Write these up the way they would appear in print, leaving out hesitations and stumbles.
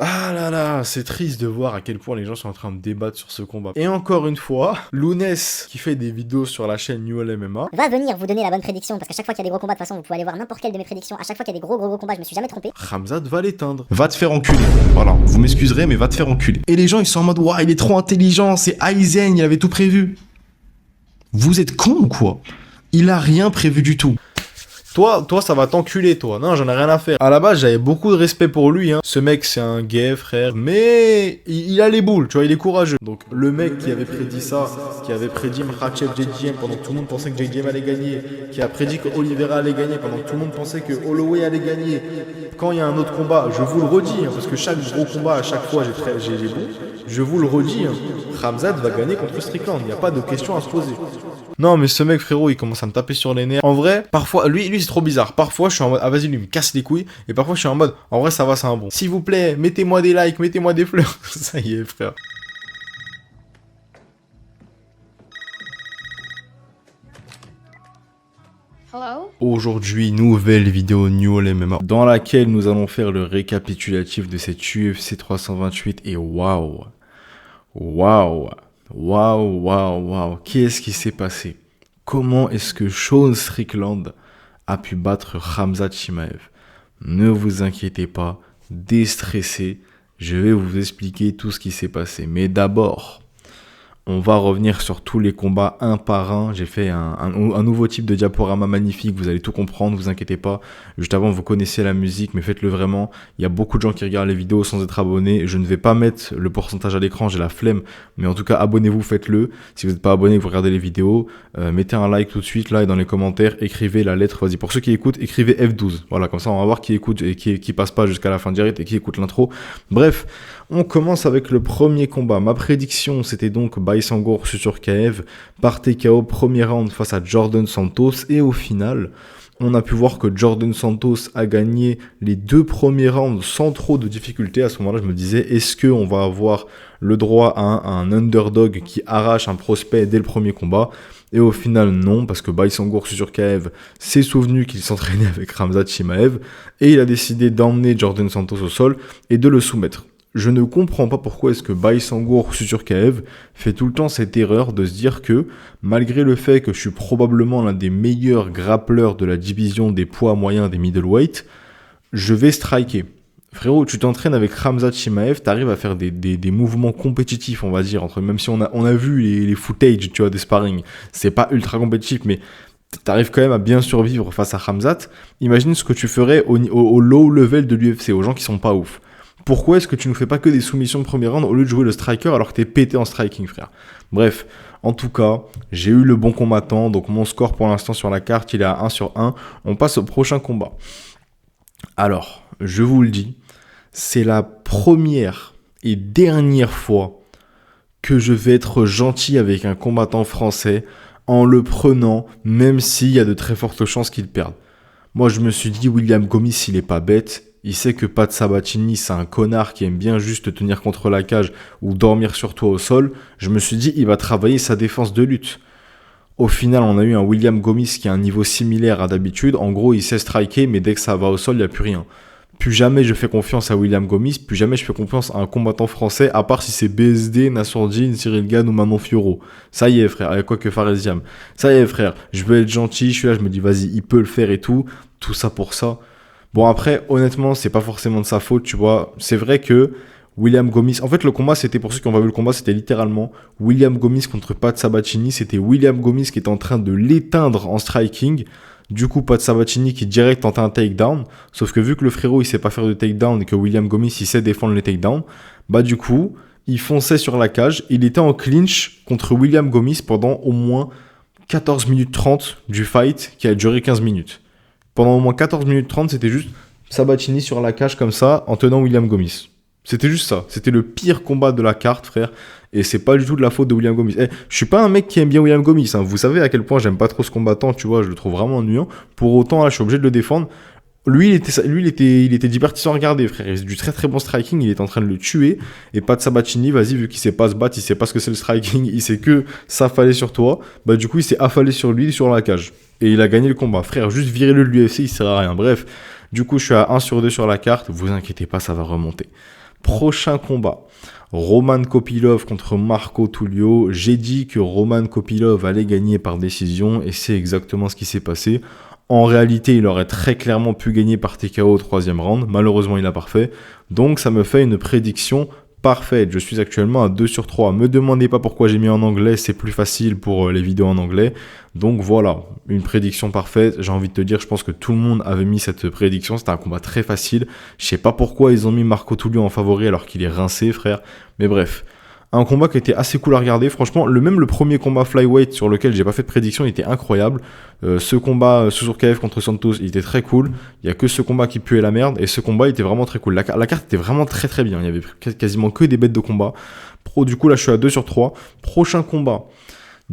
Ah là là, c'est triste de voir à quel point les gens sont en train de débattre sur ce combat. Et encore une fois, Lounès, qui fait des vidéos sur la chaîne New MMA, va venir vous donner la bonne prédiction, parce qu'à chaque fois qu'il y a des gros combats, de toute façon, vous pouvez aller voir n'importe quelle de mes prédictions. À chaque fois qu'il y a des gros combats, je me suis jamais trompé. Khamzat va l'éteindre. Va te faire enculer. Voilà, vous m'excuserez, mais va te faire enculer. Et les gens, ils sont en mode, ouah, il est trop intelligent, c'est Aizen, il avait tout prévu. Vous êtes con ou quoi? Il a rien prévu du tout. Toi, ça va t'enculer, toi. Non, j'en ai rien à faire. À la base, j'avais beaucoup de respect pour lui, hein. Ce mec, c'est un gay, frère. Mais il a les boules, tu vois, il est courageux. Donc, le mec qui avait prédit ça, qui avait prédit Makhachev JDM pendant que tout le monde pensait que JDM allait gagner, qui a prédit que Oliveira allait gagner pendant que tout le monde pensait que Holloway allait gagner. Quand il y a un autre combat, je vous le redis, hein, parce que chaque gros combat, à chaque fois, j'ai les bons. Je vous le redis, hein, Khamzat va gagner contre Strickland. Il n'y a pas de question à se poser. Non, mais ce mec, frérot, il commence à me taper sur les nerfs. En vrai, parfois, lui c'est trop bizarre. Parfois, je suis en mode, ah vas-y, lui, il me casse les couilles. Et parfois, je suis en mode, en vrai, ça va, c'est un bon. S'il vous plaît, mettez-moi des likes, mettez-moi des fleurs. Ça y est, frère. Hello? Aujourd'hui, nouvelle vidéo New All MMA dans laquelle nous allons faire le récapitulatif de cette UFC 328 et waouh, qu'est-ce qui s'est passé? Comment est-ce que Sean Strickland a pu battre Khamzat Chimaev? Ne vous inquiétez pas, déstressez, je vais vous expliquer tout ce qui s'est passé. Mais d'abord, on va revenir sur tous les combats un par un. J'ai fait un nouveau type de diaporama magnifique. Vous allez tout comprendre, vous inquiétez pas. Juste avant, vous connaissez la musique, mais faites-le vraiment. Il y a beaucoup de gens qui regardent les vidéos sans être abonnés. Je ne vais pas mettre le pourcentage à l'écran, j'ai la flemme. Mais en tout cas, abonnez-vous, faites-le. Si vous n'êtes pas abonné, vous regardez les vidéos. Mettez un like tout de suite là et dans les commentaires, écrivez la lettre. Vas-y, pour ceux qui écoutent, écrivez F12. Voilà, comme ça, on va voir qui écoute et qui passe pas jusqu'à la fin direct et qui écoute l'intro. Bref, on commence avec le premier combat. Ma prédiction, c'était donc Baisangour Susurkaev par TKO premier round face à Jordan Santos. Et au final, on a pu voir que Jordan Santos a gagné les 2 premiers rounds sans trop de difficultés. À ce moment-là, je me disais, est-ce qu'on va avoir le droit à un underdog qui arrache un prospect dès le premier combat? Et au final, non, parce que Baisangour Susurkaev s'est souvenu qu'il s'entraînait avec Khamzat Chimaev et il a décidé d'emmener Jordan Santos au sol et de le soumettre. Je ne comprends pas pourquoi est-ce que Baisangour Susurkaev fait tout le temps cette erreur de se dire que, malgré le fait que je suis probablement l'un des meilleurs grappleurs de la division des poids moyens des middleweight, je vais striker. Frérot, tu t'entraînes avec Khamzat Chimaev, t'arrives à faire des mouvements compétitifs, on va dire, même si on a vu les footage, tu vois, des sparring. C'est pas ultra compétitif, mais t'arrives quand même à bien survivre face à Khamzat. Imagine ce que tu ferais au low level de l'UFC, aux gens qui sont pas ouf. Pourquoi est-ce que tu ne fais pas que des soumissions de premier round au lieu de jouer le striker alors que t'es pété en striking, frère? Bref, en tout cas, j'ai eu le bon combattant, donc mon score pour l'instant sur la carte, il est à 1 sur 1. On passe au prochain combat. Alors, je vous le dis, c'est la première et dernière fois que je vais être gentil avec un combattant français en le prenant, même s'il y a de très fortes chances qu'il perde. Moi, je me suis dit, William Gomis, il est pas bête. Il sait que Pat Sabatini, c'est un connard qui aime bien juste tenir contre la cage ou dormir sur toi au sol. Je me suis dit, il va travailler sa défense de lutte. Au final, on a eu un William Gomis qui a un niveau similaire à d'habitude. En gros, il sait striker, mais dès que ça va au sol, il n'y a plus rien. Plus jamais je fais confiance à William Gomis, plus jamais je fais confiance à un combattant français, à part si c'est BSD, Nassourdine, Cyril Gane ou Manon Fiorot. Ça y est, frère, quoi que Faresiam. Ça y est, frère, je veux être gentil, je suis là, je me dis, vas-y, il peut le faire et tout. Tout ça pour ça. Bon, après, honnêtement, c'est pas forcément de sa faute, tu vois. C'est vrai que William Gomis... En fait, le combat, c'était, pour ceux qui ont pas vu le combat, c'était littéralement William Gomis contre Pat Sabatini. C'était William Gomis qui était en train de l'éteindre en striking. Du coup, Pat Sabatini qui direct tentait un takedown. Sauf que vu que le frérot, il sait pas faire de takedown et que William Gomis, il sait défendre les takedowns, bah du coup, il fonçait sur la cage. Il était en clinch contre William Gomis pendant au moins 14 minutes 30 du fight qui a duré 15 minutes. Pendant au moins 14 minutes 30, c'était juste Sabatini sur la cage comme ça, en tenant William Gomis. C'était juste ça. C'était le pire combat de la carte, frère. Et c'est pas du tout de la faute de William Gomis. Je suis pas un mec qui aime bien William Gomis. Hein. Vous savez à quel point j'aime pas trop ce combattant, tu vois. Je le trouve vraiment ennuyant. Pour autant, là, je suis obligé de le défendre. Lui, il était divertissant à regarder, frère. Il a du très très bon striking. Il est en train de le tuer. Et Pat Sabatini, vas-y, vu qu'il sait pas se battre, il sait pas ce que c'est le striking, il sait que s'affaler sur toi. Bah, du coup, il s'est affalé sur lui, sur la cage. Et il a gagné le combat. Frère, juste virez-le de l'UFC, il sert à rien. Bref, du coup, je suis à 1 sur 2 sur la carte. Vous inquiétez pas, ça va remonter. Prochain combat. Roman Kopylov contre Marco Tullio. J'ai dit que Roman Kopylov allait gagner par décision et c'est exactement ce qui s'est passé. En réalité, il aurait très clairement pu gagner par TKO au 3e round. Malheureusement, il a parfait. Donc, ça me fait une prédiction parfaite. Je suis actuellement à 2 sur 3. Me demandez pas pourquoi j'ai mis en anglais. C'est plus facile pour les vidéos en anglais. Donc, voilà. Une prédiction parfaite. J'ai envie de te dire, je pense que tout le monde avait mis cette prédiction. C'était un combat très facile. Je sais pas pourquoi ils ont mis Marco Tullio en favori alors qu'il est rincé, frère. Mais bref. Un combat qui était assez cool à regarder, franchement, le premier combat flyweight sur lequel j'ai pas fait de prédiction, il était incroyable. Ce combat Susurkaev contre Santos, il était très cool. Il y a que ce combat qui puait la merde et ce combat il était vraiment très cool. La carte était vraiment très très bien. Il y avait quasiment que des bêtes de combat. Du coup là je suis à 2 sur 3. Prochain combat.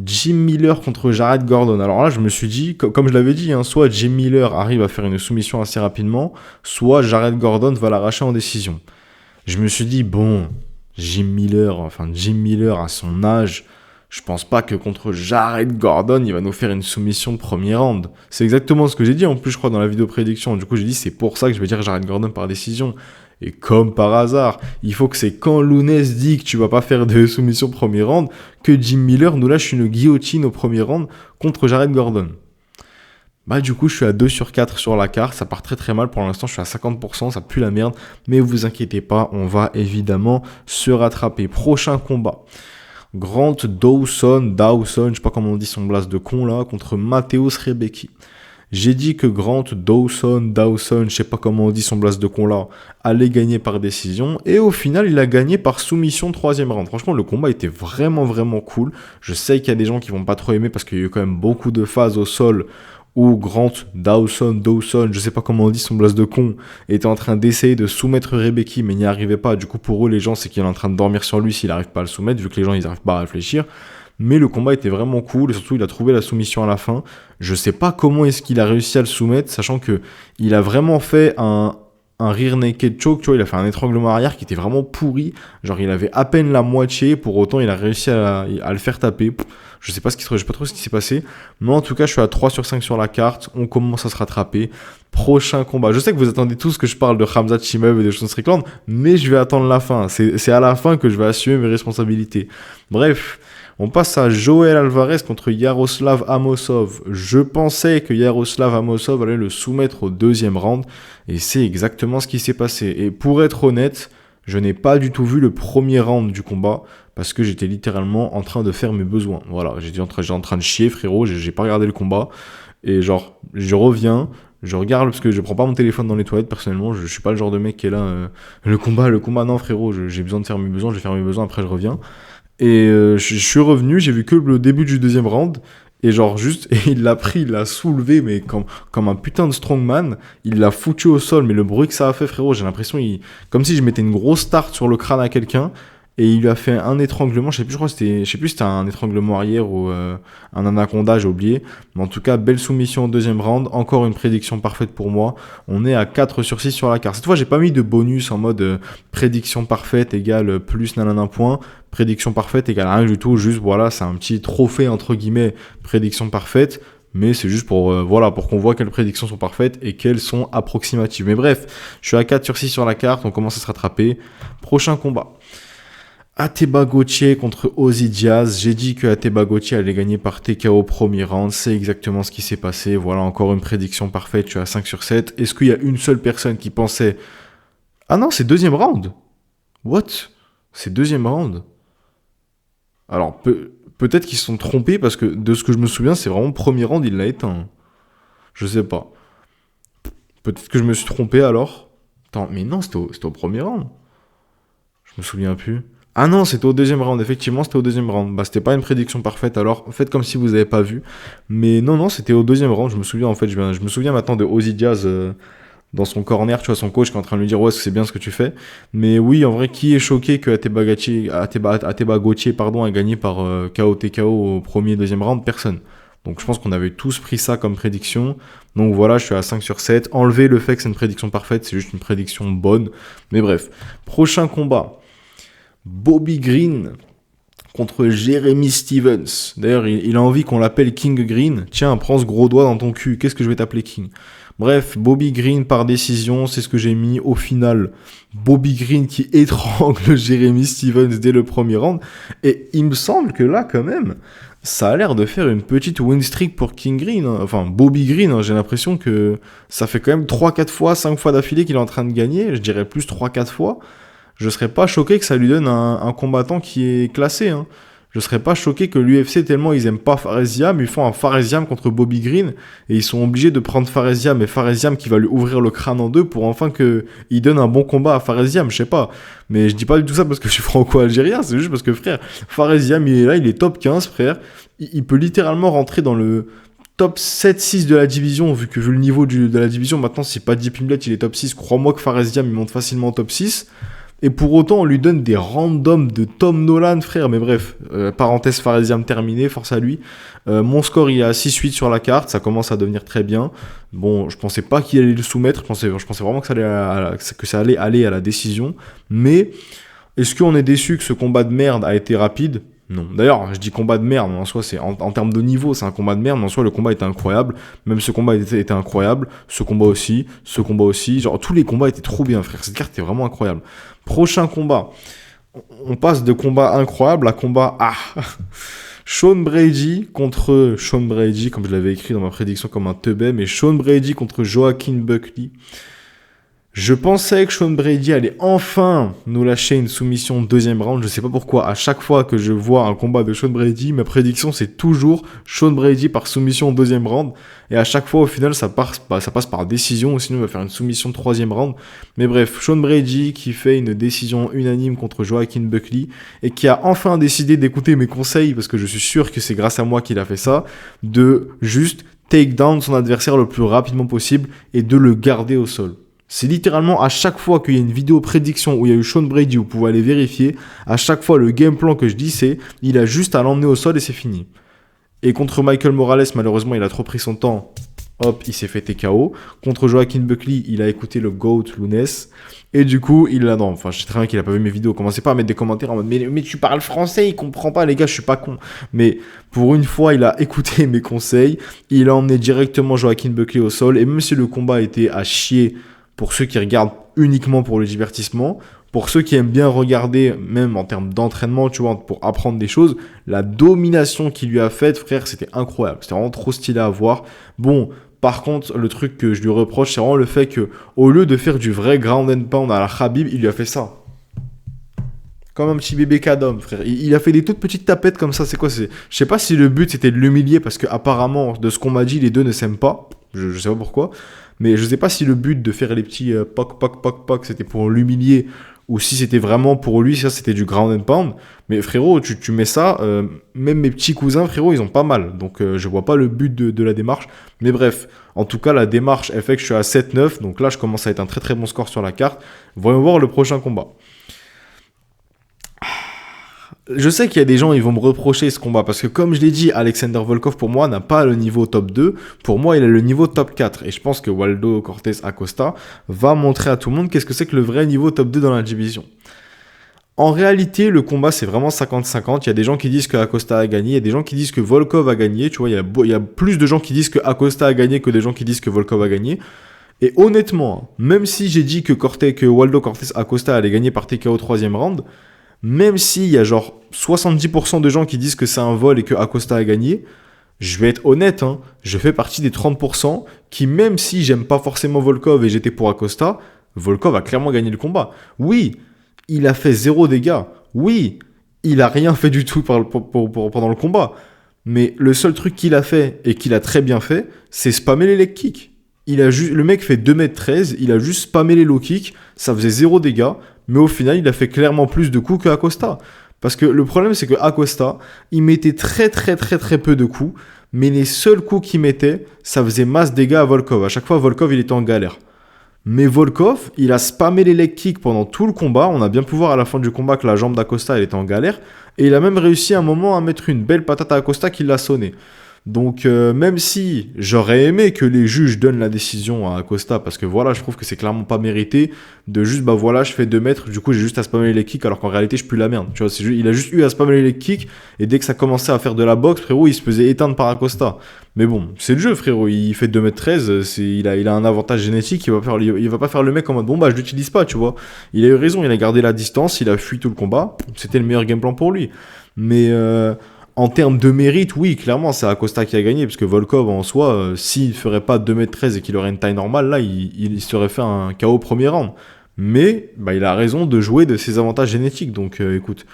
Jim Miller contre Jared Gordon. Alors là, je me suis dit, comme je l'avais dit, soit Jim Miller arrive à faire une soumission assez rapidement, soit Jared Gordon va l'arracher en décision. Je me suis dit, bon, Jim Miller à son âge, je pense pas que contre Jared Gordon, il va nous faire une soumission de premier round. C'est exactement ce que j'ai dit en plus, je crois, dans la vidéo prédiction. Du coup, j'ai dit, c'est pour ça que je vais dire Jared Gordon par décision. Et comme par hasard, il faut que c'est quand Lounès dit que tu vas pas faire de soumission premier round, que Jim Miller nous lâche une guillotine au premier round contre Jared Gordon. Bah du coup je suis à 2 sur 4 sur la carte, ça part très très mal pour l'instant, je suis à 50%, ça pue la merde, mais vous inquiétez pas, on va évidemment se rattraper. Prochain combat, Grant Dawson, je sais pas comment on dit son blase de con là, contre Mateusz Rebecki. J'ai dit que Grant Dawson, je sais pas comment on dit son blase de con là, allait gagner par décision, et au final il a gagné par soumission 3e round. Franchement le combat était vraiment vraiment cool, je sais qu'il y a des gens qui vont pas trop aimer parce qu'il y a eu quand même beaucoup de phases au sol, où Grant Dawson, je sais pas comment on dit son blase de con, était en train d'essayer de soumettre Rebecki, mais n'y arrivait pas. Du coup, pour eux, les gens, c'est qu'il est en train de dormir sur lui s'il n'arrive pas à le soumettre, vu que les gens, ils n'arrivent pas à réfléchir. Mais le combat était vraiment cool, et surtout, il a trouvé la soumission à la fin. Je sais pas comment est-ce qu'il a réussi à le soumettre, sachant que il a vraiment fait un rear naked choke, tu vois, il a fait un étranglement arrière qui était vraiment pourri. Genre, il avait à peine la moitié, pour autant, il a réussi à le faire taper. Je sais pas trop ce qui s'est passé. Mais en tout cas, je suis à 3 sur 5 sur la carte. On commence à se rattraper. Prochain combat. Je sais que vous attendez tous que je parle de Khamzat Chimaev et de Sean Strickland, mais je vais attendre la fin. C'est à la fin que je vais assumer mes responsabilités. Bref, on passe à Joel Alvarez contre Yaroslav Amosov. Je pensais que Yaroslav Amosov allait le soumettre au 2e round. Et c'est exactement ce qui s'est passé. Et pour être honnête, je n'ai pas du tout vu le premier round du combat parce que j'étais littéralement en train de faire mes besoins. Voilà, j'étais en train de chier, frérot, j'ai pas regardé le combat. Et genre, je reviens, je regarde parce que je prends pas mon téléphone dans les toilettes personnellement, je suis pas le genre de mec qui est là, le combat, non frérot, j'ai besoin de faire mes besoins, je vais faire mes besoins, après je reviens. Et je suis revenu, j'ai vu que le début du 2e round. Et genre juste, et il l'a pris, il l'a soulevé, mais comme un putain de strongman, il l'a foutu au sol, mais le bruit que ça a fait, frérot, j'ai l'impression, comme si je mettais une grosse tarte sur le crâne à quelqu'un, et il lui a fait un étranglement, je sais plus si c'était un étranglement arrière ou un anaconda, j'ai oublié, mais en tout cas, belle soumission au 2e round, encore une prédiction parfaite pour moi, on est à 4 sur 6 sur la carte. Cette fois, j'ai pas mis de bonus en mode prédiction parfaite égale plus nanana point, prédiction parfaite égale rien du tout, juste voilà, c'est un petit trophée entre guillemets, prédiction parfaite, mais c'est juste pour pour qu'on voit quelles prédictions sont parfaites et quelles sont approximatives. Mais bref, je suis à 4 sur 6 sur la carte, on commence à se rattraper. Prochain combat. Ateba Gauthier contre Ozzy Diaz. J'ai dit que Ateba Gauthier allait gagner par TKO au premier round. C'est exactement ce qui s'est passé. Voilà, encore une prédiction parfaite. Je suis à 5 sur 7. Est-ce qu'il y a une seule personne qui pensait... Ah non, c'est 2e round. What? C'est 2e round. Alors, peut-être qu'ils se sont trompés parce que de ce que je me souviens, c'est vraiment premier round, il l'a éteint. Je sais pas. Peut-être que je me suis trompé alors. Attends, mais non, c'était au premier round. Je me souviens plus. Ah non, c'était au 2e round, effectivement, c'était au 2e round. Bah, c'était pas une prédiction parfaite, alors faites comme si vous avez pas vu. Mais non, c'était au 2e round, je me souviens, en fait, je me souviens maintenant de Ozzy Diaz dans son corner, tu vois, son coach qui est en train de lui dire, ouais, c'est bien ce que tu fais. Mais oui, en vrai, qui est choqué que Ateba Gauthier, a gagné par KO-TKO au premier et 2e round? Personne. Donc je pense qu'on avait tous pris ça comme prédiction. Donc voilà, je suis à 5 sur 7. Enlevez le fait que c'est une prédiction parfaite, c'est juste une prédiction bonne. Mais bref, prochain combat. Bobby Green contre Jeremy Stevens. D'ailleurs, il a envie qu'on l'appelle King Green. Tiens, prends ce gros doigt dans ton cul. Qu'est-ce que je vais t'appeler King? Bref, Bobby Green par décision, c'est ce que j'ai mis. Au final, Bobby Green qui étrangle Jeremy Stevens dès le premier round. Et il me semble que là, quand même, ça a l'air de faire une petite win streak pour King Green. Hein. Enfin, Bobby Green, hein, j'ai l'impression que ça fait quand même 3-4 fois, 5 fois d'affilée qu'il est en train de gagner. Je dirais plus 3-4 fois. Je serais pas choqué que ça lui donne un combattant qui est classé. Hein. Je serais pas choqué que l'UFC, tellement ils aiment pas Faresiam, ils font un Faresiam contre Bobby Green et ils sont obligés de prendre Faresiam et Faresiam qui va lui ouvrir le crâne en deux pour enfin qu'il donne un bon combat à Faresiam, je sais pas. Mais je dis pas du tout ça parce que je suis franco-algérien, c'est juste parce que frère, Faresiam il est là, il est top 15 frère. Il peut littéralement rentrer dans le top 7-6 de la division vu le niveau de la division maintenant c'est pas Deep Pimblet, il est top 6. Crois-moi que Faresiam il monte facilement au top 6. Et pour autant, on lui donne des randoms de Tom Nolan, frère. Mais bref, parenthèse Faresiam terminée, force à lui. Mon score, il est à 6-8 sur la carte. Ça commence à devenir très bien. Bon, je pensais pas qu'il allait le soumettre. Je pensais vraiment que ça allait aller à la décision. Mais est-ce qu'on est déçu que ce combat de merde a été rapide ? Non. D'ailleurs, je dis combat de merde, mais en soi, c'est en termes de niveau, c'est un combat de merde, mais en soi, le combat était incroyable. Même ce combat était incroyable. Ce combat aussi. Genre, tous les combats étaient trop bien, frère. Cette carte était vraiment incroyable. Prochain combat. On passe de combat incroyable à combat Sean Brady contre Sean Brady, comme je l'avais écrit dans ma prédiction comme un teubé, mais Sean Brady contre Joaquin Buckley. Je pensais que Sean Brady allait enfin nous lâcher une soumission deuxième round. Je sais pas pourquoi. À chaque fois que je vois un combat de Sean Brady, ma prédiction c'est toujours Sean Brady par soumission deuxième round. Et à chaque fois au final ça passe par décision. Ou sinon il va faire une soumission troisième round. Mais bref, Sean Brady qui fait une décision unanime contre Joaquin Buckley. Et qui a enfin décidé d'écouter mes conseils. Parce que je suis sûr que c'est grâce à moi qu'il a fait ça. De juste take down son adversaire le plus rapidement possible. Et de le garder au sol. C'est littéralement à chaque fois qu'il y a une vidéo prédiction où il y a eu Sean Brady, vous pouvez aller vérifier, à chaque fois le game plan que je dis c'est il a juste à l'emmener au sol et c'est fini. Et contre Michael Morales, malheureusement il a trop pris son temps, hop, il s'est fait TKO. Contre Joaquin Buckley, il a écouté le GOAT Lunes et du coup il a... Non, enfin je sais très bien qu'il a pas vu mes vidéos, commencez pas à mettre des commentaires en mode mais tu parles français, il comprend pas les gars, je suis pas con. Mais pour une fois il a écouté mes conseils, il a emmené directement Joaquin Buckley au sol et même si le combat était à chier, pour ceux qui regardent uniquement pour le divertissement, pour ceux qui aiment bien regarder, même en termes d'entraînement, tu vois, pour apprendre des choses, la domination qu'il lui a faite, frère, c'était incroyable. C'était vraiment trop stylé à voir. Bon, par contre, le truc que je lui reproche, c'est vraiment le fait que, au lieu de faire du vrai ground and pound à la Khabib, il lui a fait ça. Comme un petit bébé cadom, frère. Il a fait des toutes petites tapettes comme ça. C'est quoi ? Je sais pas si le but c'était de l'humilier parce que apparemment, de ce qu'on m'a dit, les deux ne s'aiment pas. Je sais pas pourquoi. Mais je sais pas si le but de faire les petits poc, c'était pour l'humilier ou si c'était vraiment pour lui, ça c'était du ground and pound. Mais frérot, tu mets ça, même mes petits cousins, frérot, ils ont pas mal. Donc je vois pas le but de la démarche. Mais bref, en tout cas, la démarche, elle fait que je suis à 7-9. Donc là, je commence à être un très très bon score sur la carte. Voyons voir le prochain combat. Je sais qu'il y a des gens, ils vont me reprocher ce combat parce que comme je l'ai dit, Alexander Volkov pour moi n'a pas le niveau top 2. Pour moi, il a le niveau top 4. Et je pense que Waldo Cortés Acosta va montrer à tout le monde qu'est-ce que c'est que le vrai niveau top 2 dans la division. En réalité, le combat, c'est vraiment 50-50. Il y a des gens qui disent que Acosta a gagné. Il y a des gens qui disent que Volkov a gagné. Tu vois, il y a plus de gens qui disent que Acosta a gagné que des gens qui disent que Volkov a gagné. Et honnêtement, même si j'ai dit que Waldo Cortés Acosta allait gagner par TKO au 3e round, même s'il y a genre 70% de gens qui disent que c'est un vol et que Acosta a gagné, je vais être honnête, hein, je fais partie des 30% qui, même si j'aime pas forcément Volkov et j'étais pour Acosta, Volkov a clairement gagné le combat. Oui, il a fait 0 dégâts. Oui, il a rien fait du tout pendant le combat. Mais le seul truc qu'il a fait, et qu'il a très bien fait, c'est spammer les leg kicks. Le mec fait 2m13, il a juste spammé les low kicks, ça faisait 0 dégâts, mais au final, il a fait clairement plus de coups que Acosta. Parce que le problème, c'est que Acosta, il mettait très peu de coups, mais les seuls coups qu'il mettait, ça faisait masse dégâts à Volkov. À chaque fois, Volkov, il était en galère. Mais Volkov, il a spammé les leg kicks pendant tout le combat. On a bien pu voir à la fin du combat que la jambe d'Acosta, elle était en galère. Et il a même réussi à un moment à mettre une belle patate à Acosta qui l'a sonné. Donc, même si j'aurais aimé que les juges donnent la décision à Acosta, parce que voilà, je trouve que c'est clairement pas mérité de juste, bah voilà, je fais 2 mètres, du coup, j'ai juste à spammer les kicks, alors qu'en réalité, je pue la merde. Tu vois, il a juste eu à spammer les kicks, et dès que ça commençait à faire de la boxe, frérot, il se faisait éteindre par Acosta. Mais bon, c'est le jeu, frérot, il fait 2m13, il a un avantage génétique, il va pas faire le mec en mode, bon, bah, je l'utilise pas, tu vois. Il a eu raison, il a gardé la distance, il a fui tout le combat, c'était le meilleur game plan pour lui. Mais, en termes de mérite, oui, clairement, c'est Acosta qui a gagné, parce que Volkov, en soi, s'il ferait pas 2m13 et qu'il aurait une taille normale, là, il serait fait un KO au premier round. Mais, bah, il a raison de jouer de ses avantages génétiques. Donc, écoute,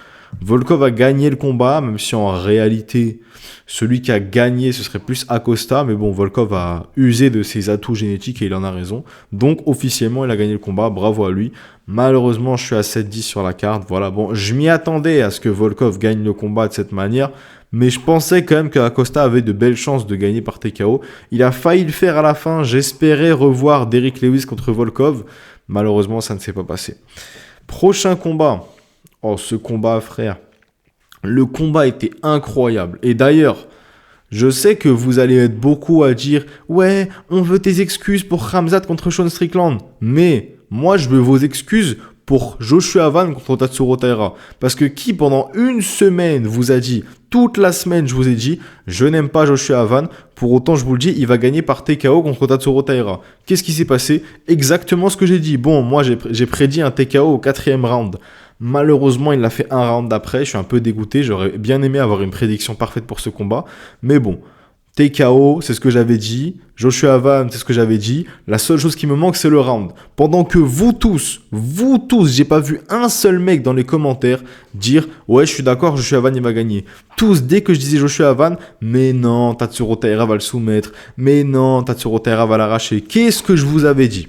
Volkov a gagné le combat, même si en réalité, celui qui a gagné, ce serait plus Acosta. Mais bon, Volkov a usé de ses atouts génétiques et il en a raison. Donc, officiellement, il a gagné le combat. Bravo à lui. Malheureusement, je suis à 7-10 sur la carte. Voilà, bon, je m'y attendais à ce que Volkov gagne le combat de cette manière. Mais je pensais quand même qu'Acosta avait de belles chances de gagner par TKO. Il a failli le faire à la fin. J'espérais revoir Derrick Lewis contre Volkov. Malheureusement, ça ne s'est pas passé. Prochain combat. Oh, ce combat, frère. Le combat était incroyable. Et d'ailleurs, je sais que vous allez être beaucoup à dire « Ouais, on veut tes excuses pour Khamzat contre Sean Strickland. » Mais moi, je veux vos excuses pour Joshua Van contre Tatsuro Taira. Parce que qui, pendant une semaine, vous a dit, toute la semaine, je vous ai dit, je n'aime pas Joshua Van. Pour autant, je vous le dis, il va gagner par TKO contre Tatsuro Taira. Qu'est-ce qui s'est passé? Exactement ce que j'ai dit. Bon, moi, j'ai prédit un TKO au 4e round. Malheureusement, il l'a fait un round après. Je suis un peu dégoûté. J'aurais bien aimé avoir une prédiction parfaite pour ce combat. Mais bon, TKO, c'est ce que j'avais dit. Joshua Van, c'est ce que j'avais dit. La seule chose qui me manque, c'est le round. Pendant que vous tous, j'ai pas vu un seul mec dans les commentaires dire « Ouais, je suis d'accord, Joshua Van, il va gagner. » Tous, dès que je disais Joshua Van, « Mais non, Tatsuro Taira va le soumettre. Mais non, Tatsuro Taira va l'arracher. » Qu'est-ce que je vous avais dit?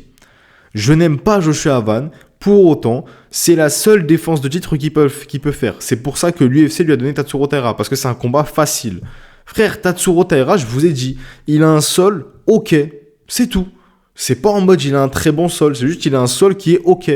Je n'aime pas Joshua Van. Pour autant, c'est la seule défense de titre qu'il peut faire. C'est pour ça que l'UFC lui a donné Tatsuro Taira, parce que c'est un combat facile. Frère, Tatsuro Taira, je vous ai dit, il a un sol ok, c'est tout. C'est pas en mode il a un très bon sol, c'est juste qu'il a un sol qui est ok.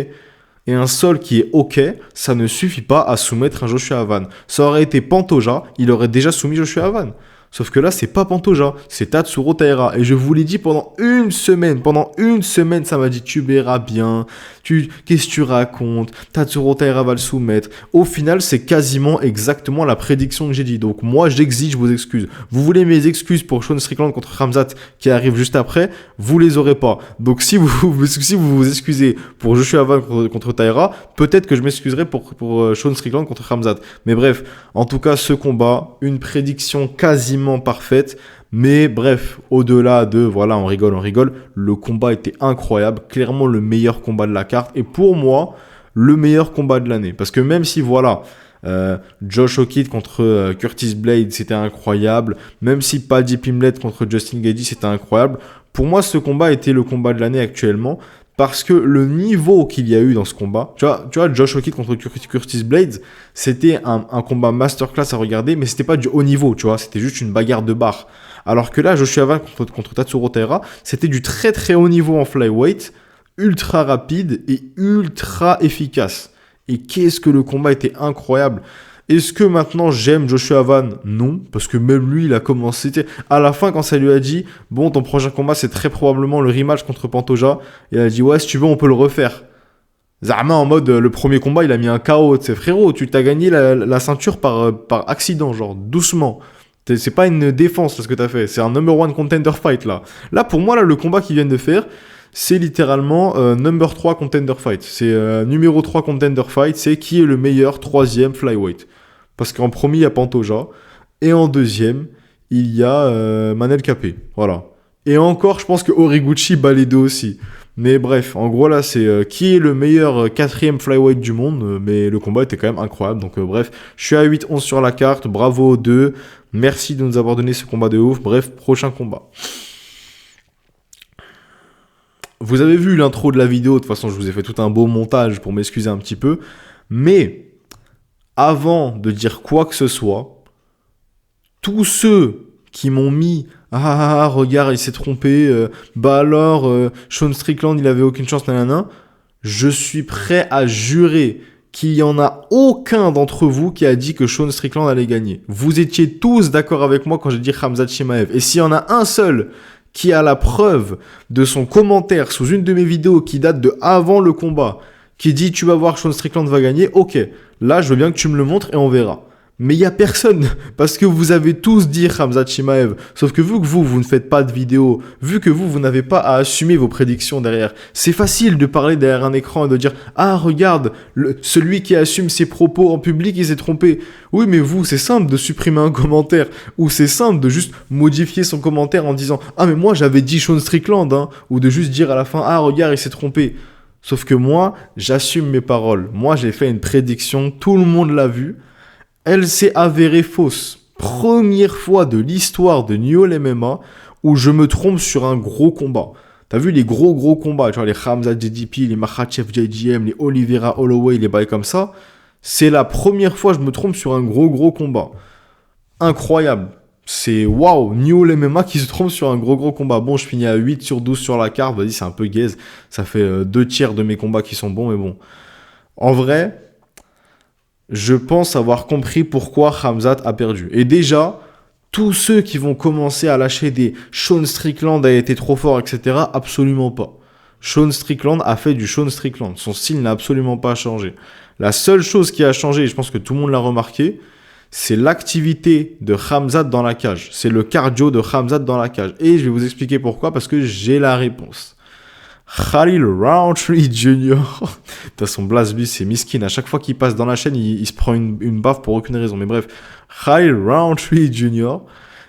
Et un sol qui est ok, ça ne suffit pas à soumettre un Joshua Van. Ça aurait été Pantoja, il aurait déjà soumis Joshua Van. Sauf que là, c'est pas Pantoja, c'est Tatsuro Taira. Et je vous l'ai dit pendant une semaine. Pendant une semaine, ça m'a dit, tu verras bien. Qu'est-ce que tu racontes? Tatsuro Taira va le soumettre. Au final, c'est quasiment exactement la prédiction que j'ai dit. Donc moi, j'exige vos excuses. Vous voulez mes excuses pour Sean Strickland contre Khamzat qui arrive juste après, vous les aurez pas. Donc si vous vous excusez pour Joshua Van contre Taira, peut-être que je m'excuserai pour Sean Strickland contre Khamzat. Mais bref, en tout cas, ce combat, une prédiction quasiment parfaite. Mais bref, au-delà de, voilà, on rigole, le combat était incroyable, clairement le meilleur combat de la carte, et pour moi, le meilleur combat de l'année. Parce que même si, voilà, Josh O'Keefe contre Curtis Blade, c'était incroyable, même si Paddy Pimblett contre Justin Gaethje, c'était incroyable, pour moi, ce combat était le combat de l'année actuellement, parce que le niveau qu'il y a eu dans ce combat, tu vois Josh O'Keefe contre Curtis Blades, c'était un combat masterclass à regarder, mais c'était pas du haut niveau, tu vois, c'était juste une bagarre de bar. Alors que là, Joshua Van contre Tatsuro Taira, c'était du très très haut niveau en flyweight, ultra rapide et ultra efficace. Et qu'est-ce que le combat était incroyable. Est-ce que maintenant j'aime Joshua Van? Non, parce que même lui, il a commencé. À la fin, quand ça lui a dit, bon, ton prochain combat, c'est très probablement le rematch contre Pantoja, il a dit, ouais, si tu veux, on peut le refaire. Zarma, en mode, le premier combat, il a mis un KO. Tu sais, frérot, tu t'as gagné la ceinture par accident, genre, doucement. C'est pas une défense, ce que t'as fait. C'est un number one contender fight, là. Là, pour moi, là, le combat qu'ils viennent de faire, c'est littéralement number 3 contender fight. C'est numéro 3 contender fight, c'est qui est le meilleur troisième flyweight. Parce qu'en premier, il y a Pantoja. Et en deuxième, il y a Manel Capé. Voilà. Et encore, je pense que Horiguchi bat les deux aussi. Mais bref, en gros, là, c'est qui est le meilleur quatrième flyweight du monde. Mais le combat était quand même incroyable. Donc bref, je suis à 8-11 sur la carte. Bravo aux deux. Merci de nous avoir donné ce combat de ouf. Bref, prochain combat. Vous avez vu l'intro de la vidéo. De toute façon, je vous ai fait tout un beau montage pour m'excuser un petit peu. Mais avant de dire quoi que ce soit, tous ceux qui m'ont mis « Ah, regarde, il s'est trompé. Bah alors, Sean Strickland, il avait aucune chance, nanana. » Je suis prêt à jurer qu'il n'y en a aucun d'entre vous qui a dit que Sean Strickland allait gagner. Vous étiez tous d'accord avec moi quand j'ai dit Khamzat Chimaev. Et s'il y en a un seul qui a la preuve de son commentaire sous une de mes vidéos qui date de avant le combat, qui dit tu vas voir Sean Strickland va gagner, ok, là je veux bien que tu me le montres et on verra. Mais il n'y a personne, parce que vous avez tous dit Khamzat Chimaev. Sauf que vu que vous ne faites pas de vidéo, vu que vous n'avez pas à assumer vos prédictions derrière, c'est facile de parler derrière un écran et de dire « Ah, regarde, celui qui assume ses propos en public, il s'est trompé. » Oui, mais vous, c'est simple de supprimer un commentaire, ou c'est simple de juste modifier son commentaire en disant « Ah, mais moi, j'avais dit Sean Strickland, hein. » Ou de juste dire à la fin « Ah, regarde, il s'est trompé. » Sauf que moi, j'assume mes paroles. Moi, j'ai fait une prédiction, tout le monde l'a vu. Elle s'est avérée fausse. Première fois de l'histoire de New All MMA où je me trompe sur un gros combat. T'as vu les gros combats, tu vois, les Khamzat JDP, les Makhachev JGM, les Oliveira Holloway, les bails comme ça. C'est la première fois que je me trompe sur un gros combat. Incroyable. C'est waouh, New All MMA qui se trompe sur un gros combat. Bon, je finis à 8 sur 12 sur la carte. Vas-y, c'est un peu gaze. Ça fait 2/3 de mes combats qui sont bons, mais bon. En vrai, je pense avoir compris pourquoi Khamzat a perdu. Et déjà, tous ceux qui vont commencer à lâcher des Sean Strickland a été trop fort, etc., absolument pas. Sean Strickland a fait du Sean Strickland. Son style n'a absolument pas changé. La seule chose qui a changé, et je pense que tout le monde l'a remarqué, c'est l'activité de Khamzat dans la cage. C'est le cardio de Khamzat dans la cage. Et je vais vous expliquer pourquoi, parce que j'ai la réponse. Khalil Rountree Jr. Putain, son blase, lui, c'est miskin. À chaque fois qu'il passe dans la chaîne, il se prend une baffe pour aucune raison. Mais bref, Khalil Rountree Jr.,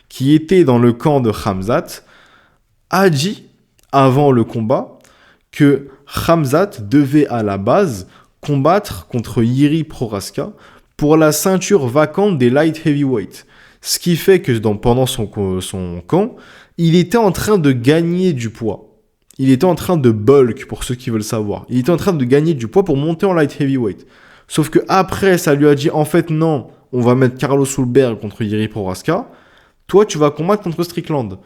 qui était dans le camp de Khamzat, a dit, avant le combat, que Khamzat devait à la base combattre contre Jiri Prochazka pour la ceinture vacante des light heavyweight. Ce qui fait que pendant son camp, il était en train de gagner du poids. Il était en train de bulk, pour ceux qui veulent savoir. Il était en train de gagner du poids pour monter en light heavyweight. Sauf que après, ça lui a dit, en fait, non, on va mettre Carlos Ulberg contre Jiri Prochazka. Toi, tu vas combattre contre Strickland.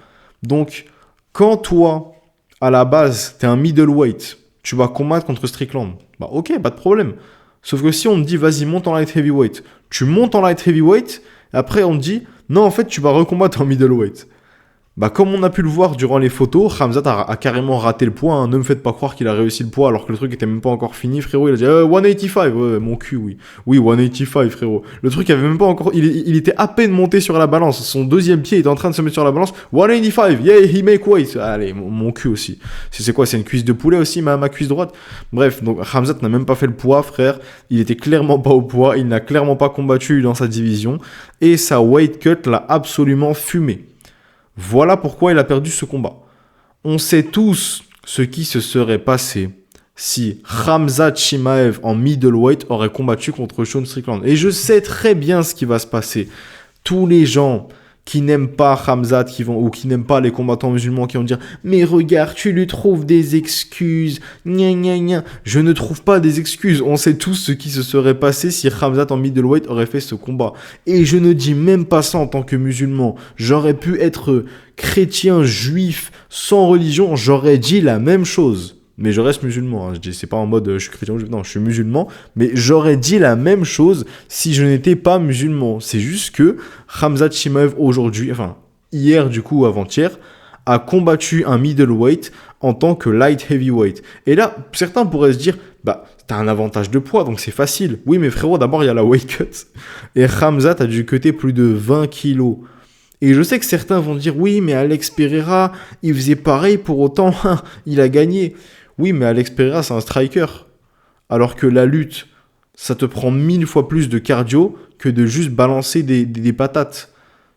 Donc, quand toi, à la base, t'es un middleweight, tu vas combattre contre Strickland. Bah ok, pas de problème. Sauf que si on te dit, vas-y, monte en light heavyweight, tu montes en light heavyweight, et après on te dit, non, en fait, tu vas recombattre en middleweight. Bah, comme on a pu le voir durant les photos, Khamzat a carrément raté le poids. Hein. Ne me faites pas croire qu'il a réussi le poids alors que le truc était même pas encore fini, frérot. Il a dit 185, ouais, mon cul, oui. Oui, 185, frérot. Le truc avait même pas encore. Il était à peine monté sur la balance. Son deuxième pied était en train de se mettre sur la balance. 185, yeah, he make weight. Allez, mon cul aussi. C'est quoi? C'est une cuisse de poulet aussi, ma cuisse droite? Bref, donc Khamzat n'a même pas fait le poids, frère. Il était clairement pas au poids. Il n'a clairement pas combattu dans sa division. Et sa weight cut l'a absolument fumé. Voilà pourquoi il a perdu ce combat. On sait tous ce qui se serait passé si Khamzat Chimaev en middleweight aurait combattu contre Sean Strickland. Et je sais très bien ce qui va se passer. Tous les gens qui n'aiment pas Khamzat ou qui n'aiment pas les combattants musulmans qui vont dire « Mais regarde, tu lui trouves des excuses. Gna gna gna. » Je ne trouve pas des excuses. On sait tous ce qui se serait passé si Khamzat en middleweight aurait fait ce combat. Et je ne dis même pas ça en tant que musulman. J'aurais pu être chrétien, juif, sans religion. J'aurais dit la même chose. Mais je reste musulman, hein. C'est pas en mode je suis chrétien, non, je suis musulman, mais j'aurais dit la même chose si je n'étais pas musulman. C'est juste que Khamzat Chimaev aujourd'hui, enfin hier du coup, avant-hier, a combattu un middleweight en tant que light heavyweight. Et là, certains pourraient se dire, bah, t'as un avantage de poids, donc c'est facile. Oui, mais frérot, d'abord, il y a la weight cut. Et Khamzat a dû cutter plus de 20 kilos. Et je sais que certains vont dire, oui, mais Alex Pereira, il faisait pareil, pour autant, il a gagné. Oui, mais Alex Pereira, c'est un striker. Alors que la lutte, ça te prend 1000 fois plus de cardio que de juste balancer des patates.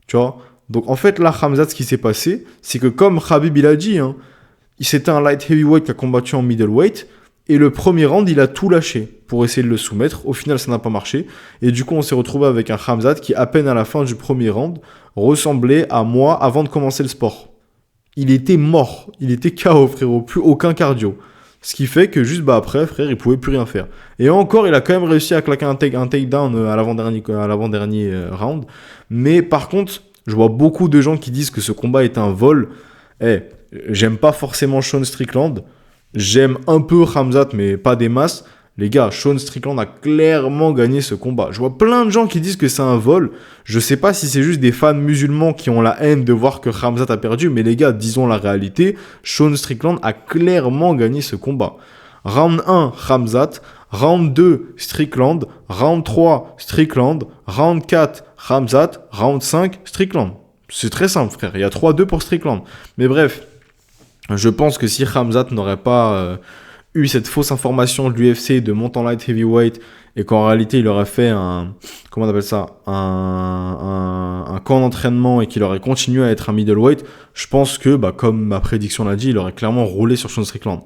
Tu vois? Donc en fait, là, Khamzat, ce qui s'est passé, c'est que comme Khabib, il a dit, hein, c'était un light heavyweight qui a combattu en middleweight, et le premier round, il a tout lâché pour essayer de le soumettre. Au final, ça n'a pas marché. Et du coup, on s'est retrouvé avec un Khamzat qui, à peine à la fin du premier round, ressemblait à moi avant de commencer le sport. Il était mort. Il était KO, frérot. Plus aucun cardio. Ce qui fait que juste après, frère, il pouvait plus rien faire. Et encore, il a quand même réussi à claquer un takedown à l'avant-dernier round. Mais par contre, je vois beaucoup de gens qui disent que ce combat est un vol. J'aime pas forcément Sean Strickland. J'aime un peu Khamzat, mais pas des masses. Les gars, Sean Strickland a clairement gagné ce combat. Je vois plein de gens qui disent que c'est un vol. Je sais pas si c'est juste des fans musulmans qui ont la haine de voir que Khamzat a perdu, mais les gars, disons la réalité, Sean Strickland a clairement gagné ce combat. Round 1, Khamzat. Round 2, Strickland. Round 3, Strickland. Round 4, Khamzat. Round 5, Strickland. C'est très simple, frère. Il y a 3-2 pour Strickland. Mais bref, je pense que si Khamzat n'aurait pas eu cette fausse information de l'UFC de monter en light heavyweight et qu'en réalité il aurait fait un camp d'entraînement et qu'il aurait continué à être un middleweight, je pense que, comme ma prédiction l'a dit, il aurait clairement roulé sur Sean Strickland.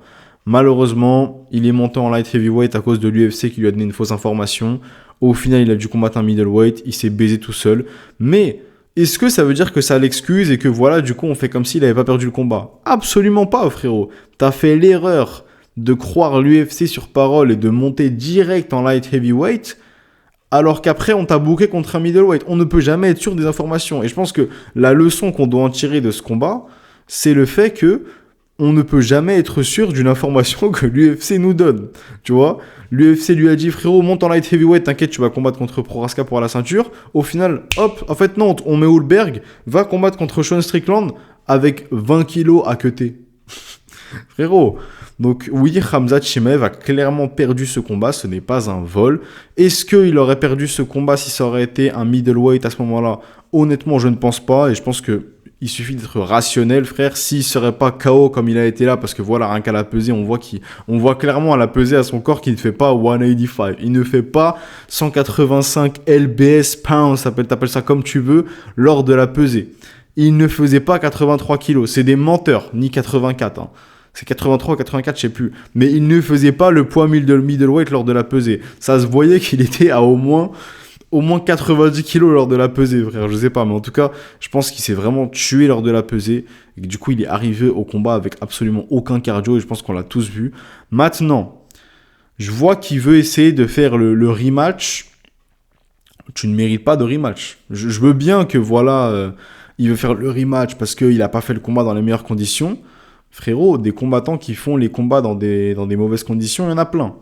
Malheureusement, il est monté en light heavyweight à cause de l'UFC qui lui a donné une fausse information. Au final, il a dû combattre un middleweight, il s'est baisé tout seul. Mais est-ce que ça veut dire que ça l'excuse et que voilà, du coup, on fait comme s'il n'avait pas perdu le combat? Absolument pas, frérot. T'as fait l'erreur de croire l'UFC sur parole et de monter direct en light heavyweight, alors qu'après, on t'a booké contre un middleweight. On ne peut jamais être sûr des informations. Et je pense que la leçon qu'on doit en tirer de ce combat, c'est le fait que on ne peut jamais être sûr d'une information que l'UFC nous donne. Tu vois, l'UFC lui a dit, frérot, monte en light heavyweight, t'inquiète, tu vas combattre contre Prochaska pour la ceinture. Au final, hop, en fait, non, on met Hulberg, va combattre contre Sean Strickland avec 20 kilos à cutter. Frérot. Donc oui, Khamzat Chimaev a clairement perdu ce combat, ce n'est pas un vol. Est-ce qu'il aurait perdu ce combat si ça aurait été un middleweight à ce moment-là? Honnêtement, je ne pense pas, et je pense que il suffit d'être rationnel, frère. S'il serait pas KO comme il a été là, parce que voilà, rien qu'à la pesée, on voit clairement à la pesée à son corps qu'il ne fait pas 185. Il ne fait pas 185 lbs pounds, t'appelles ça comme tu veux, lors de la pesée. Il ne faisait pas 83 kilos. C'est des menteurs, ni 84. Hein. C'est 83 ou 84, je sais plus. Mais il ne faisait pas le poids middleweight lors de la pesée. Ça se voyait qu'il était à au moins 90 kilos lors de la pesée, frère. Je sais pas, mais en tout cas, je pense qu'il s'est vraiment tué lors de la pesée. Et que du coup, il est arrivé au combat avec absolument aucun cardio. Et je pense qu'on l'a tous vu. Maintenant, je vois qu'il veut essayer de faire le rematch. Tu ne mérites pas de rematch. Je veux bien que, voilà, il veut faire le rematch parce qu'il n'a pas fait le combat dans les meilleures conditions. Frérot, des combattants qui font les combats dans des mauvaises conditions, il y en a plein.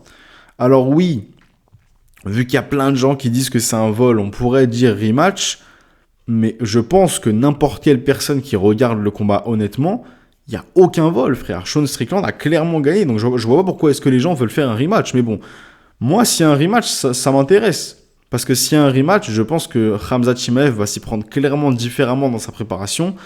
Alors oui, vu qu'il y a plein de gens qui disent que c'est un vol, on pourrait dire rematch, mais je pense que n'importe quelle personne qui regarde le combat honnêtement, il n'y a aucun vol, frère. Sean Strickland a clairement gagné, donc je vois pas pourquoi est-ce que les gens veulent faire un rematch. Mais bon, moi, s'il y a un rematch, ça m'intéresse. Parce que s'il y a un rematch, je pense que Khamzat Chimaev va s'y prendre clairement différemment dans sa préparation.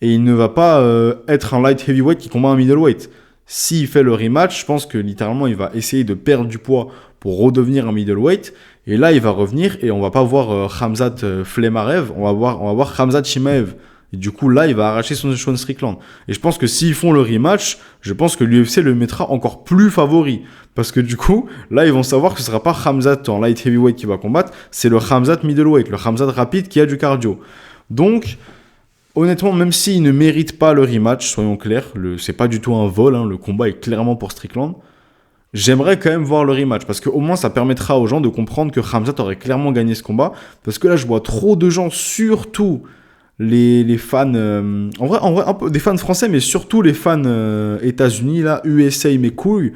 Et il ne va pas être un light heavyweight qui combat un middleweight. S'il fait le rematch, je pense que littéralement, il va essayer de perdre du poids pour redevenir un middleweight. Et là, il va revenir et on va pas voir Khamzat Flemarev, on va voir Khamzat Chimaev. Et du coup, là, il va arracher son Sean Strickland. Et je pense que s'ils font le rematch, je pense que l'UFC le mettra encore plus favori. Parce que du coup, là, ils vont savoir que ce sera pas Khamzat en light heavyweight qui va combattre, c'est le Khamzat middleweight, le Khamzat rapide qui a du cardio. Donc, honnêtement, même s'il ne mérite pas le rematch, soyons clairs, c'est pas du tout un vol, hein, le combat est clairement pour Strickland. J'aimerais quand même voir le rematch, parce qu'au moins ça permettra aux gens de comprendre que Khamzat aurait clairement gagné ce combat, parce que là je vois trop de gens, surtout les fans, en vrai un peu des fans français, mais surtout les fans États-Unis, là, USA mes couilles,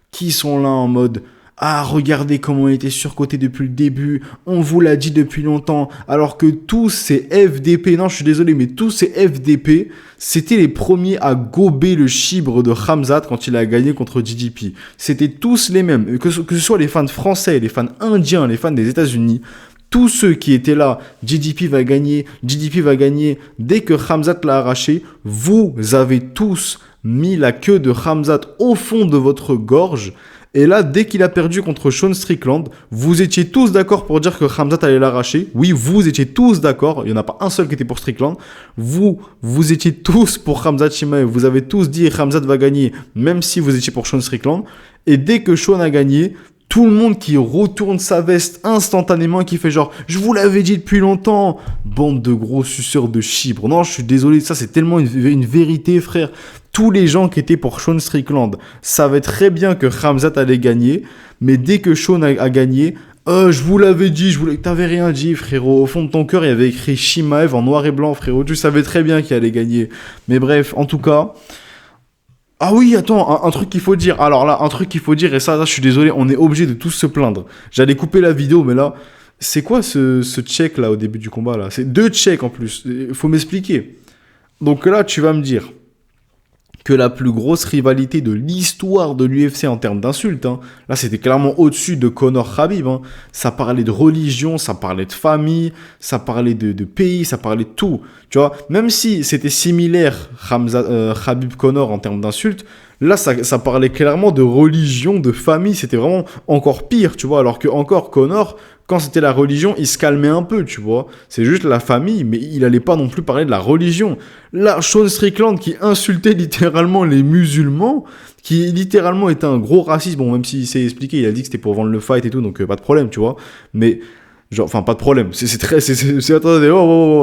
qui sont là en mode... Ah, regardez comment il était surcoté depuis le début, on vous l'a dit depuis longtemps, alors que tous ces FDP, non je suis désolé, mais tous ces FDP, c'était les premiers à gober le chibre de Khamzat quand il a gagné contre DDP. C'était tous les mêmes, que ce soit les fans français, les fans indiens, les fans des États-Unis, tous ceux qui étaient là, DDP va gagner, dès que Khamzat l'a arraché, vous avez tous mis la queue de Khamzat au fond de votre gorge. Et là, dès qu'il a perdu contre Sean Strickland, vous étiez tous d'accord pour dire que Khamzat allait l'arracher. Oui, vous étiez tous d'accord. Il n'y en a pas un seul qui était pour Strickland. Vous étiez tous pour Khamzat Chimaev. Vous avez tous dit Khamzat va gagner, même si vous étiez pour Sean Strickland. Et dès que Sean a gagné, tout le monde qui retourne sa veste instantanément et qui fait genre « Je vous l'avais dit depuis longtemps !» Bande de gros suceurs de chibre. Non, je suis désolé, ça c'est tellement une vérité, frère. Tous les gens qui étaient pour Sean Strickland savaient très bien que Khamzat allait gagner, mais dès que Sean a gagné, je vous l'avais dit, t'avais rien dit, frérot. Au fond de ton cœur, il y avait écrit Chimaev en noir et blanc, frérot. Tu savais très bien qu'il allait gagner. Mais bref, en tout cas, Ah oui, attends, un truc qu'il faut dire. Alors là, un truc qu'il faut dire, et ça, je suis désolé, on est obligé de tous se plaindre. J'allais couper la vidéo, mais là, c'est quoi ce check là au début du combat là? C'est 2 checks en plus. Il faut m'expliquer. Donc là, tu vas me dire que la plus grosse rivalité de l'histoire de l'UFC en termes d'insultes, hein, là c'était clairement au-dessus de Conor Khabib, hein. Ça parlait de religion, ça parlait de famille, ça parlait de pays, ça parlait de tout. Tu vois, même si c'était similaire Khabib Conor en termes d'insultes, là ça parlait clairement de religion, de famille, c'était vraiment encore pire, tu vois, alors que encore Conor, quand c'était la religion, il se calmait un peu, tu vois. C'est juste la famille, mais il allait pas non plus parler de la religion. Là, Sean Strickland qui insultait littéralement les musulmans, qui littéralement était un gros raciste, bon, même s'il s'est expliqué, il a dit que c'était pour vendre le fight et tout, donc pas de problème, tu vois. Mais, genre, enfin, pas de problème. Attendez,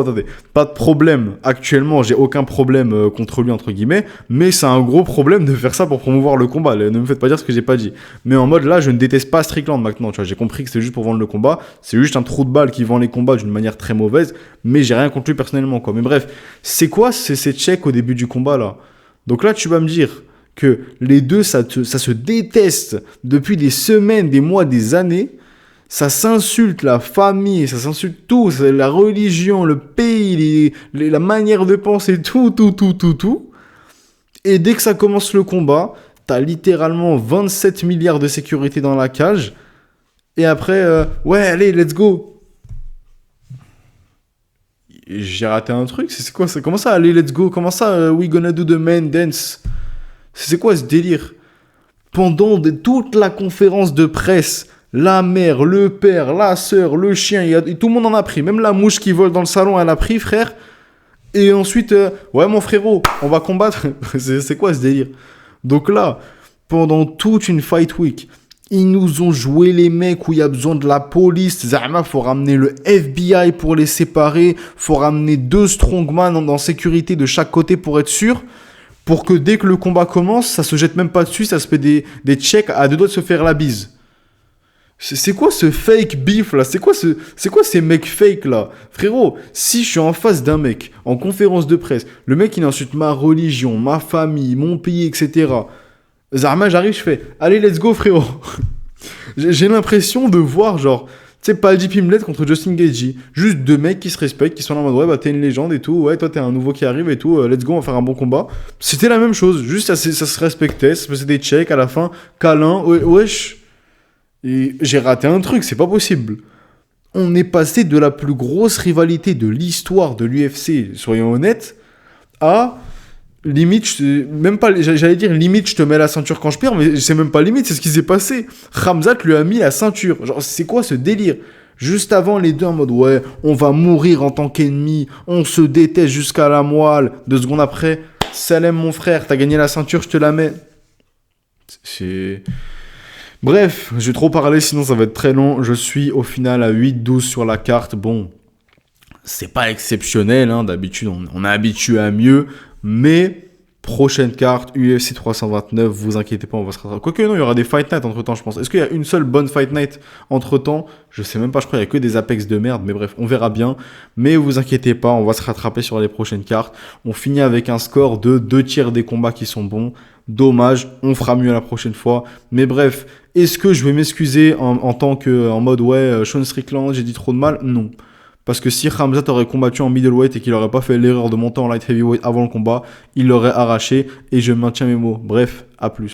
attendez. Pas de problème. Actuellement, j'ai aucun problème contre lui, entre guillemets, mais c'est un gros problème de faire ça pour promouvoir le combat. Ne me faites pas dire ce que j'ai pas dit. Mais en mode, là, je ne déteste pas Strickland maintenant, tu vois. J'ai compris que c'était juste pour vendre le combat. C'est juste un trou de balle qui vend les combats d'une manière très mauvaise, mais j'ai rien contre lui personnellement, quoi. Mais bref, c'est quoi ces checks au début du combat, là? Donc là, tu vas me dire que les deux, ça se déteste depuis des semaines, des mois, des années. Ça s'insulte la famille, ça s'insulte tout, la religion, le pays, la manière de penser, tout. Et dès que ça commence le combat, t'as littéralement 27 milliards de sécurité dans la cage. Et après, ouais, allez, let's go. J'ai raté un truc, c'est quoi ça? Comment ça, allez, let's go? Comment ça, we gonna do the man dance? C'est quoi ce délire? Pendant toute la conférence de presse, la mère, le père, la sœur, le chien, et tout le monde en a pris. Même la mouche qui vole dans le salon, elle a pris, frère. Et ensuite, ouais, mon frérot, on va combattre. C'est quoi ce délire? Donc là, pendant toute une fight week, ils nous ont joué les mecs où il y a besoin de la police. Zama, faut ramener le FBI pour les séparer. Faut ramener 2 strongman en sécurité de chaque côté pour être sûr. Pour que dès que le combat commence, ça se jette même pas dessus, ça se fait des checks à 2 doigts de se faire la bise. C'est quoi ce fake beef là? C'est quoi ces mecs fake là? Frérot, si je suis en face d'un mec en conférence de presse, le mec il insulte ma religion, ma famille, mon pays, etc. Zarma, j'arrive, je fais allez, let's go, frérot. J'ai l'impression de voir genre, tu sais, Paddy Pimblett contre Justin Gaethje. Juste 2 mecs qui se respectent, qui sont là en mode ouais, bah t'es une légende et tout, ouais, toi t'es un nouveau qui arrive et tout, let's go, on va faire un bon combat. C'était la même chose, juste ça se respectait, ça se faisait des checks à la fin, câlin, wesh. Et j'ai raté un truc, c'est pas possible. On est passé de la plus grosse rivalité de l'histoire de l'UFC, soyons honnêtes, à limite, même pas, j'allais dire limite, je te mets la ceinture quand je perds, mais c'est même pas limite, c'est ce qui s'est passé. Khamzat lui a mis la ceinture. Genre, c'est quoi ce délire? Juste avant, les deux en mode ouais, on va mourir en tant qu'ennemis, on se déteste jusqu'à la moelle. 2 secondes après, Salem mon frère, t'as gagné la ceinture, je te la mets. C'est. Bref, je vais trop parler, sinon ça va être très long. Je suis au final à 8-12 sur la carte. Bon, c'est pas exceptionnel, hein. D'habitude on est habitué à mieux. Mais prochaine carte, UFC 329, vous inquiétez pas, on va se rattraper. Quoique non, il y aura des Fight Night entre temps, je pense. Est-ce qu'il y a une seule bonne Fight Night entre temps? Je sais même pas, je crois qu'il y a que des Apex de merde. Mais bref, on verra bien. Mais vous inquiétez pas, on va se rattraper sur les prochaines cartes. On finit avec un score de 2/3 des combats qui sont bons. Dommage, on fera mieux la prochaine fois. Mais bref, est-ce que je vais m'excuser en mode ouais, Sean Strickland, j'ai dit trop de mal? Non. Parce que si Khamzat aurait combattu en middleweight et qu'il n'aurait pas fait l'erreur de monter en light heavyweight avant le combat, il l'aurait arraché et je maintiens mes mots. Bref, à plus.